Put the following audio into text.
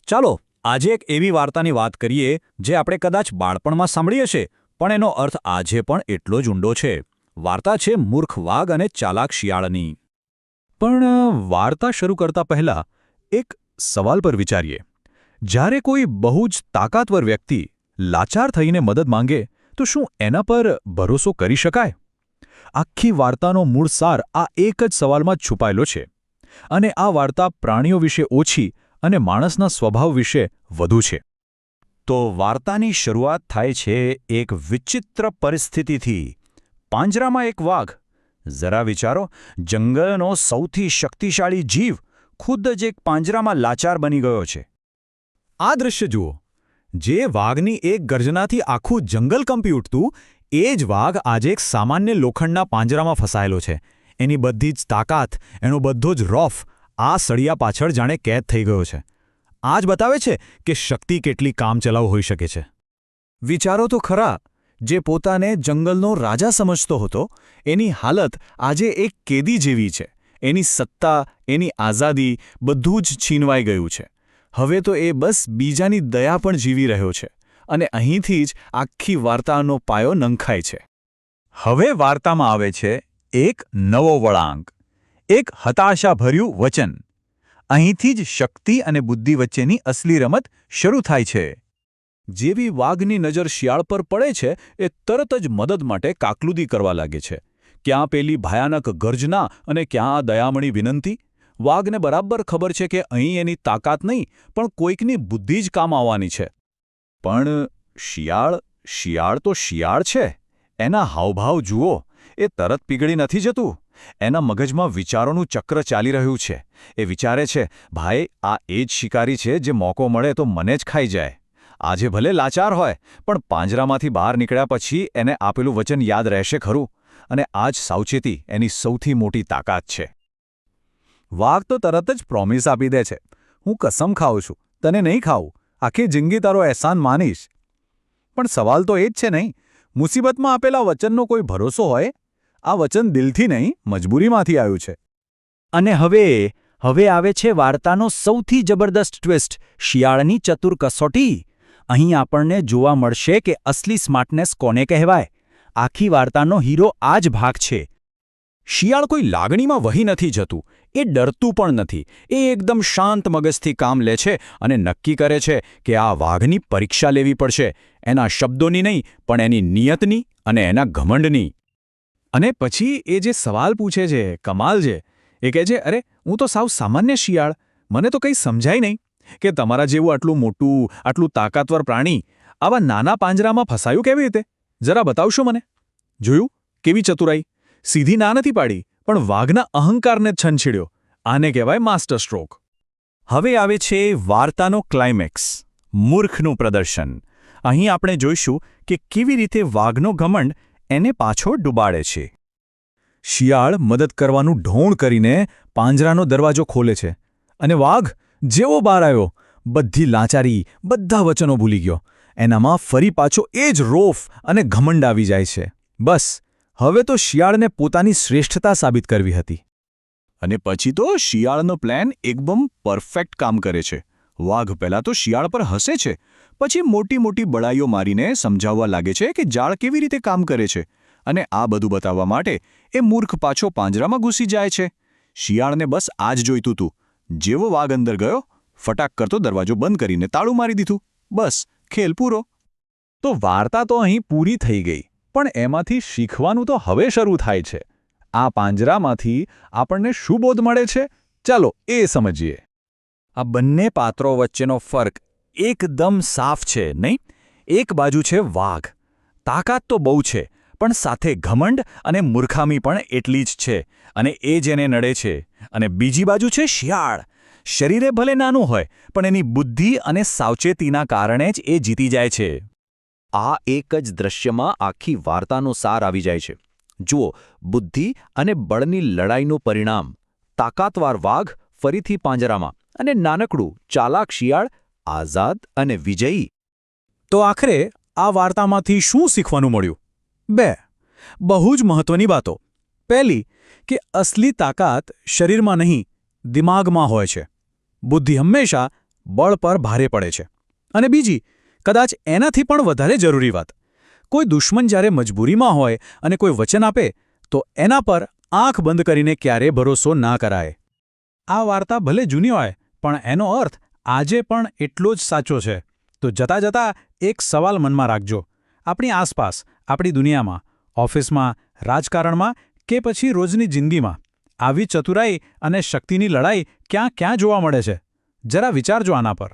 ચાલો આજે એક એવી વાર્તાની વાત કરીએ જે આપણે કદાચ બાળપણમાં સાંભળી હશે, પણ એનો અર્થ આજે પણ એટલો જ ઊંડો છે. વાર્તા છે મૂર્ખ વાઘ અને ચાલાક શિયાળની. પણ વાર્તા શરૂ કરતા પહેલા એક સવાલ પર વિચારીએ. જ્યારે કોઈ બહુ જ તાકાતવર વ્યક્તિ લાચાર થઈને મદદ માંગે તો શું એના પર ભરોસો કરી શકાય? આખી વાર્તાનો મૂળ સાર આ એક જ સવાલમાં જ છુપાયેલો છે. અને આ વાર્તા પ્રાણીઓ વિશે ઓછી અને માણસના સ્વભાવ વિશે વધુ છે. તો વાર્તાની શરૂઆત થાય છે એક વિચિત્ર પરિસ્થિતિથી. પાંજરામાં એક વાઘ. જરા વિચારો, જંગલનો સૌથી શક્તિશાળી જીવ ખુદ જ એક પાંજરામાં લાચાર બની ગયો છે. આ દૃશ્ય જુઓ. જે વાઘની એક ગર્જનાથી આખું જંગલ કંપી ઉઠતું, એ જ વાઘ આજે એક સામાન્ય લોખંડના પાંજરામાં ફસાયેલો છે. એની બધી જ તાકાત, એનો બધો જ રોફ આ સળિયા પાછળ જાણે કેદ થઈ ગયો છે. આ જ બતાવે છે કે શક્તિ કેટલી કામચલાઉ હોઈ શકે છે. વિચારો તો ખરા, જે પોતાને જંગલનો રાજા સમજતો હતો, એની હાલત આજે એક કેદી જેવી છે. એની સત્તા, એની આઝાદી બધું જ છીનવાઈ ગયું છે. હવે તો એ બસ બીજાની દયા પણ જીવી રહ્યો છે. અને અહીંથી જ આખી વાર્તાનો પાયો નંખાય છે. હવે વાર્તામાં આવે છે એક નવો વળાંક, એક હતાશાભર્યું વચન. અહીંથી જ શક્તિ અને બુદ્ધિ વચ્ચેની અસલી રમત શરૂ થાય છે. જેવી વાઘની નજર શિયાળ પર પડે છે, એ તરત જ મદદ માટે કાકલુદી કરવા લાગે છે. ક્યાં પેલી ભયાનક ગર્જના અને ક્યાં આ દયામણી વિનંતી. વાઘને બરાબર ખબર છે કે અહીં એની તાકાત નહીં, પણ કોઈકની બુદ્ધિ જ કામ આવવાની છે. પણ શિયાળ તો શિયાળ છે. એના હાવભાવ જુઓ. એ તરત પીગળી નથી જતું. એના મગજમાં વિચારોનું ચક્ર ચાલી રહ્યું છે. એ વિચારે છે, ભાઈ, આ એ જ શિકારી છે જે મોકો મળે તો મને જ ખાઈ જાય. આજે ભલે લાચાર હોય, પણ પાંજરામાંથી બહાર નીકળ્યા પછી એને આપેલું વચન યાદ રહેશે ખરું. અને આ જ સાવચેતી એની સૌથી મોટી તાકાત છે. વાઘ તો તરત જ પ્રોમિસ આપી દે છે, હું કસમ ખાઉં છું, તને નહીં ખાવું, આખી જિંદગી તારો અહેસાન માનીશ. પણ સવાલ તો એ જ છે નહીં, મુસીબતમાં આપેલા વચનનો કોઈ ભરોસો હોય? આ વચન દિલથી નહીં, મજબૂરીમાંથી આવ્યું છે. અને હવે આવે છે વાર્તાનો સૌથી જબરદસ્ત ટ્વિસ્ટ, શિયાળની ચતુર કસોટી. અહીં આપણને જોવા મળશે કે અસલી સ્માર્ટનેસ કોને કહેવાય. આખી વાર્તાનો હીરો આ જ ભાગ છે. શિયાળ કોઈ લાગણીમાં વહી નથી જતું. એ ડરતું પણ નથી. એ એકદમ શાંત મગજથી કામ લે છે અને નક્કી કરે છે કે આ વાઘની પરીક્ષા લેવી પડશે. એના શબ્દોની નહીં, પણ એની નિયતની અને એના ઘમંડની. અને પછી એ જે સવાલ પૂછે છે, કમાલ છે. એ કહે છે, અરે, હું તો સાવ સામાન્ય શિયાળ, મને તો કંઈ સમજાય નહીં કે તમારા જેવું આટલું મોટું, આટલું તાકાતવર પ્રાણી આવા નાના પાંજરામાં ફસાયું કેવી રીતે? જરા બતાવશો મને? જોયું કેવી ચતુરાઈ? સીધી ના નથી પાડી, પણ વાઘના અહંકારને છંછેડ્યો. આને કહેવાય માસ્ટર સ્ટ્રોક. હવે આવે છે વાર્તાનો ક્લાઇમેક્સ, મૂર્ખનું પ્રદર્શન. અહીં આપણે જોઈશું કે કેવી રીતે વાઘનો ઘમંડ એને પાછો ડૂબાડે છે. શિયાળ મદદ કરવાનું ઢોંગ કરીને પાંજરાનો દરવાજો ખોલે છે. અને વાઘ જેવો બહાર આવ્યો, બધી લાચારી, બધા વચનો ભૂલી ગયો. એનામાં ફરી પાછો એ જ રોફ અને ઘમંડ આવી જાય છે. બસ હવે તો શિયાળને પોતાની શ્રેષ્ઠતા સાબિત કરવી હતી. અને પછી તો શિયાળનો પ્લાન એકદમ પરફેક્ટ કામ કરે છે. વાઘ પહેલાં તો શિયાળ પર હસે છે, પછી મોટી મોટી બડાઈઓ મારીને સમજાવવા લાગે છે કે જાળ કેવી રીતે કામ કરે છે. અને આ બધું બતાવવા માટે એ મૂર્ખ પાછો પાંજરામાં ઘૂસી જાય છે. શિયાળને બસ આ જ જોઈતું હતું. જેવો વાઘ અંદર ગયો, ફટાક કરતો દરવાજો બંધ કરીને તાળું મારી દીધું. બસ, ખેલ પૂરો. તો વાર્તા તો અહીં પૂરી થઈ ગઈ, પણ એમાંથી શીખવાનું તો હવે શરૂ થાય છે. આ પાંજરામાંથી આપણને શું બોધ મળે છે? ચાલો એ સમજીએ. આ બંને પાત્રો વચ્ચેનો ફર્ક એકદમ સાફ છે, નહીં? એક બાજુ છે વાઘ. તાકાત તો બહુ છે, પણ સાથે ઘમંડ અને મૂર્ખામી પણ એટલી જ છે, અને એ જ એને નડે છે. અને બીજી બાજુ છે શિયાળ. શરીરે ભલે નાનું હોય, પણ એની બુદ્ધિ અને સાવચેતીના કારણે જ એ જીતી જાય છે. આ એક જ દ્રશ્યમાં આખી વાર્તાનો સાર આવી જાય છે. જુઓ, બુદ્ધિ અને બળની લડાઈનું પરિણામ. તાકાતવાર વાઘ ફરીથી પાંજરામાં, અને નાનકડું ચાલાક શિયાળ આઝાદ અને વિજયી. તો આખરે આ વાર્તામાંથી શું શીખવાનું મળ્યું? બે બહુ જ મહત્વની વાતો. પહેલી, કે અસલી તાકાત શરીરમાં નહીં, દિમાગમાં હોય છે. બુદ્ધિ હંમેશા બળ પર ભારે પડે છે. અને બીજી, કદાચ એનાથી પણ વધારે જરૂરી વાત, કોઈ દુશ્મન જ્યારે મજબૂરીમાં હોય અને કોઈ વચન આપે તો એના પર આંખ બંધ કરીને ક્યારેય ભરોસો ના કરાય. આ વાર્તા ભલે જૂની હોય પણ એનો અર્થ આજે પણ એટલો જ સાચો છે. તો જતાં જતાં એક સવાલ મનમાં રાખજો. આપણી આસપાસ, આપણી દુનિયામાં, ઓફિસમાં, રાજકારણમાં કે પછી રોજની જિંદગીમાં આવી ચતુરાઈ અને શક્તિની લડાઈ ક્યાં ક્યાં જોવા મળે છે? જરા વિચારજો આના પર.